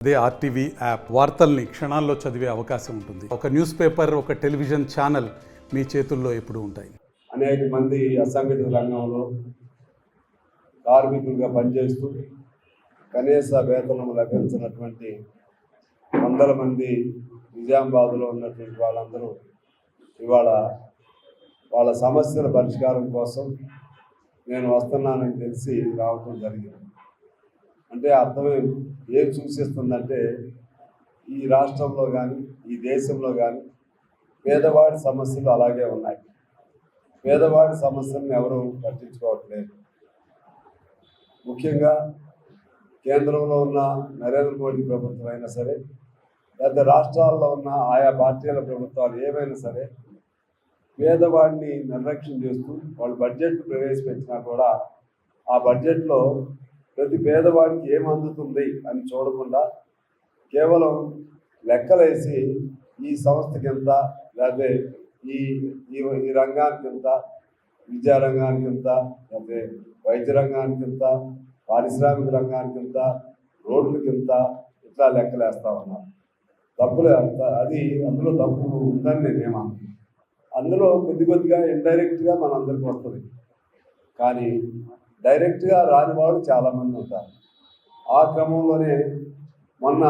అదే RTV app వార్తల్ని క్షణాల్లో చదివే అవకాశం ఉంటుంది. ఒక న్యూస్ పేపర్, ఒక టెలివిజన్ ఛానల్ మీ చేతుల్లో ఎప్పుడూ ఉంటాయి. అనేక మంది అసంఘటిత రంగంలో కార్మికులుగా పనిచేస్తూ కనీస వేతనం లభించినటువంటి వందల మంది నిజామాబాద్లో ఉన్నటువంటి వాళ్ళందరూ ఇవాళ వాళ్ళ సమస్యల పరిష్కారం కోసం నేను వస్తున్నానని తెలిసి రావటం జరిగింది. అంటే అర్థమే ఏం సూచిస్తుందంటే ఈ రాష్ట్రంలో కానీ ఈ దేశంలో కానీ పేదవాడి సమస్యలు అలాగే ఉన్నాయి. పేదవాడి సమస్యలను ఎవరు పట్టించుకోవట్లేదు. ముఖ్యంగా కేంద్రంలో ఉన్న నరేంద్ర మోడీ ప్రభుత్వం అయినా సరే, లేదా రాష్ట్రాల్లో ఉన్న ఆయా పార్టీల ప్రభుత్వాలు ఏవైనా సరే పేదవాడిని నిర్లక్ష్యం చేస్తూ వాళ్ళు బడ్జెట్ ప్రవేశపెట్టినా కూడా ఆ బడ్జెట్లో ప్రతి పేదవాడికి ఏం అందుతుంది అని చూడకుండా కేవలం లెక్కలేసి ఈ సంస్థకి ఎంత, లేకపోతే ఈ రంగానికి ఎంత, విద్యారంగానికి ఎంత, లేకపోతే వైద్య రంగానికి ఎంత, పారిశ్రామిక రంగానికి ఎంత, రోడ్లకి ఎంత, ఇట్లా లెక్కలేస్తా ఉన్నారు. తప్పులే అది అందులో తప్పు ఉందని నేనేమో అందులో కొద్దిగా ఇండైరెక్ట్గా మనందరికీ వస్తుంది. కానీ డైరెక్ట్గా రాని వాళ్ళు చాలామంది ఉంటారు. ఆ క్రమంలోనే మొన్న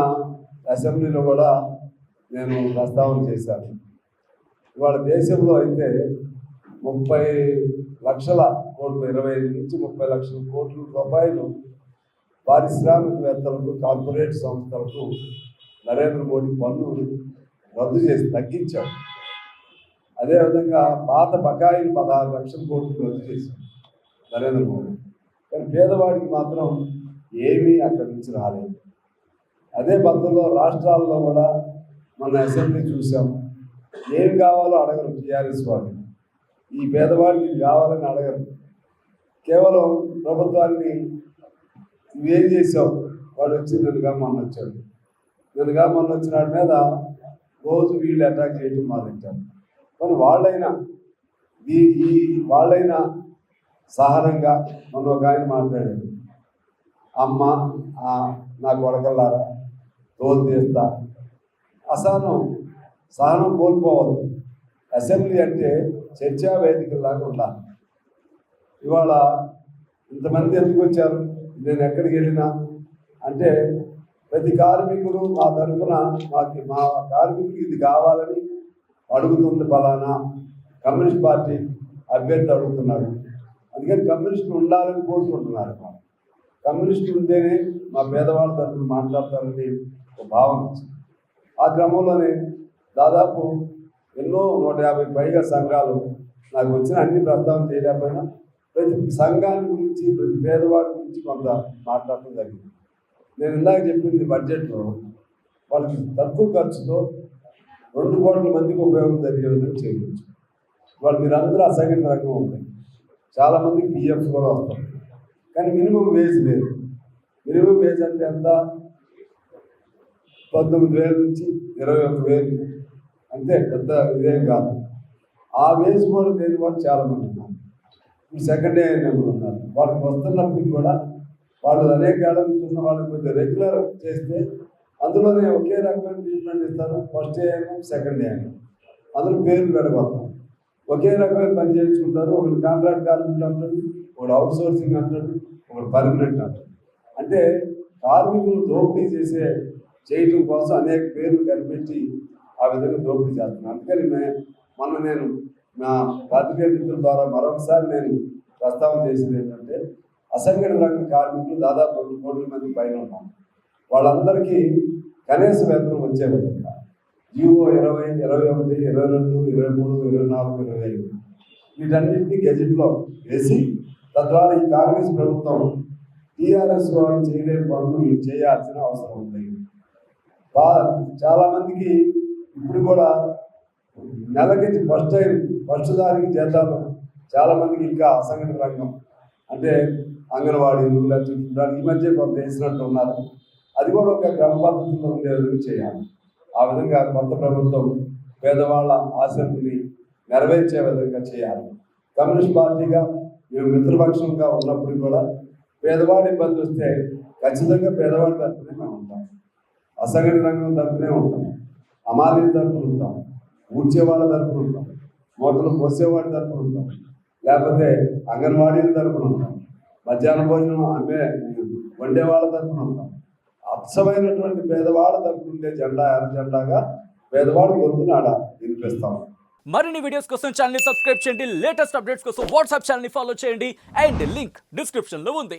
అసెంబ్లీలో కూడా నేను ప్రస్తావన చేశాను. ఇవాళ దేశంలో అయితే 30 లక్షల కోట్లు, 25 నుంచి 30 లక్షల కోట్ల రూపాయలు పారిశ్రామికవేత్తలకు, కార్పొరేట్ సంస్థలకు నరేంద్ర మోడీ పన్ను రద్దు చేసి తగ్గించాడు. అదేవిధంగా పాత బకాయిలు 16 లక్షల కోట్లు రద్దు చేశాడు నరేంద్ర మోడీ. కానీ పేదవాడికి మాత్రం ఏమీ అక్కడి నుంచి రాలేదు. అదే పద్ధతిలో రాష్ట్రాల్లో కూడా మన అసెంబ్లీ చూసాం. ఏం కావాలో అడగరు టీఆర్ఎస్ వాళ్ళు. ఈ పేదవాడికి ఇది కావాలని అడగరు. కేవలం ప్రభుత్వాన్ని ఇవేం చేసావు, వాడు వచ్చి నిన్నగా మొన్న వచ్చాడు, నిన్నగా మొన్న వచ్చిన వాడి మీద రోజు వీళ్ళు అటాక్ చేయడం మొదలెట్టారు. కానీ వాళ్ళైనా సహనంగా మన ఒక ఆయన మాట్లాడాడు, అమ్మ నా కొడకల్లారా తోలు తీస్తా. సహనం కోల్పోవద్దు. అసెంబ్లీ అంటే చర్చా వేదికలాగా ఉండాలి. ఇవాళ ఇంతమంది ఎందుకు వచ్చారు, నేను ఎక్కడికి వెళ్ళినా అంటే ప్రతి కార్మికుడు మా తరఫున మా కార్మికుడికి ఇది కావాలని అడుగుతుంది. ఫలానా కమ్యూనిస్ట్ పార్టీ అభ్యర్థి అడుగుతున్నాడు, అందుకని కమ్యూనిస్టులు ఉండాలని కోరుకుంటున్నారు. కమ్యూనిస్టులు ఉంటేనే మా పేదవాళ్ళ తరఫున మాట్లాడతారని ఒక భావన వచ్చింది. ఆ క్రమంలోనే దాదాపు ఎన్నో 150 పైగా సంఘాలు నాకు వచ్చిన అన్ని ప్రస్తావన చేయలేకపోయినా ప్రతి సంఘాన్ని గురించి, ప్రతి పేదవాడి గురించి కొంత మాట్లాడటం జరిగింది. నేను ఇందాక చెప్పింది బడ్జెట్లో వాళ్ళకి తక్కువ ఖర్చుతో 2 కోట్ల మందికి ఉపయోగం జరిగే విధంగా చేయవచ్చు. వాళ్ళు మీరందరూ అసంఘటిత రంగం ఉంటాయి. చాలామందికి పిఎఫ్ కూడా వస్తుంది, కానీ మినిమం వేజ్ లేదు. మినిమం వేజ్ అంటే ఎంత? 19,000 నుంచి 21,000 అంతే, పెద్ద ఇదేం కాదు. ఆ వేజ్ కూడా లేని వాళ్ళు చాలామంది ఉన్నారు. ఇప్పుడు సెకండ్ ఏఎన్ఎంలు ఉన్నారు. వాళ్ళకి వస్తున్నప్పటికి కూడా వాళ్ళు అనేక ఏళ్ళ నుంచి ఉన్న వాళ్ళకి కొంచెం రెగ్యులర్ చేస్తే అందులోనే ఒకే రకమైన ట్రీట్మెంట్ ఇస్తారు. ఫస్ట్ ఏఎన్ఎం, సెకండ్ ఏఎన్ఎం, అందులో పేర్లు పెడగొడతారు. ఒకే రకమైన పని చేయించుకుంటారు. ఒకటి కాంట్రాక్ట్ కార్మికులు అంటాడు, ఒకటి అవుట్ సోర్సింగ్ అంటాడు, ఒకటి పర్మనెంట్ అంటాడు. అంటే కార్మికులు దోపిడీ చేయటం కోసం అనేక పేర్లు కనిపెట్టి ఆ విధంగా దోపిడీ చేస్తున్నాను. అందుకని నేను నా రాజకీయ మిత్రుల ద్వారా మరొకసారి నేను ప్రస్తావన చేసింది ఏంటంటే అసంఘటిత రంగ కార్మికులు దాదాపు 2 కోట్ల మంది పైన ఉన్నారు. వాళ్ళందరికీ కనీస వేతనం వచ్చే విధంగా జీవో 20, 21, 22, 23, 24, 25 వీటన్నింటినీ గెజెట్లో వేసి తద్వారా ఈ కాంగ్రెస్ ప్రభుత్వం టీఆర్ఎస్ వాళ్ళు చేయలేని పనులు చేయాల్సిన అవసరం ఉంది. చాలామందికి ఇప్పుడు కూడా నెలకి ఫస్ట్ దానికి జీతాలు చాలామందికి ఇంకా అసంఘటిత రంగం అంటే అంగన్వాడీలు, లేకపోతే ఈ మధ్య కొంత వేసినట్టు ఉన్నారు. అది కూడా ఒక క్రమ పద్ధతిలో ఉండే విధంగా చేయాలి. ఆ విధంగా కొత్త ప్రభుత్వం పేదవాళ్ళ ఆశల్ని నెరవేర్చే విధంగా చేయాలి. కమ్యూనిస్ట్ పార్టీగా మేము మిత్రపక్షంగా ఉన్నప్పుడు కూడా పేదవాడి ఇబ్బంది వస్తే ఖచ్చితంగా పేదవాడి తరఫునే మేము ఉంటాం. అసంఘటిత రంగం తరపునే ఉంటాం, అమాలి తరపున ఉంటాం, ఊడ్చేవాళ్ళ తరపున ఉంటాం, మూతలు పోసేవాడి తరపున ఉంటాం, లేకపోతే అంగన్వాడీల తరపున ఉంటాం, మధ్యాహ్న భోజనం అమ్మే వండేవాళ్ళ తరపున ఉంటాం. అచ్చమైనటువంటి పేదవాళ్ళ తరపున ఉండే జెండా ఎర్ర జెండాగా పేదవాడు గొంతునాడ వినిపిస్తాం. మరిన్ని వీడియోస్ కోసం ఛానల్ ని సబ్స్క్రైబ్ చేయండి, లేటెస్ట్ అప్డేట్స్ కోసం వాట్సాప్ ఛానల్ ని ఫాలో చేయండి అండ్ లింక్ డిస్క్రిప్షన్ లో ఉంది.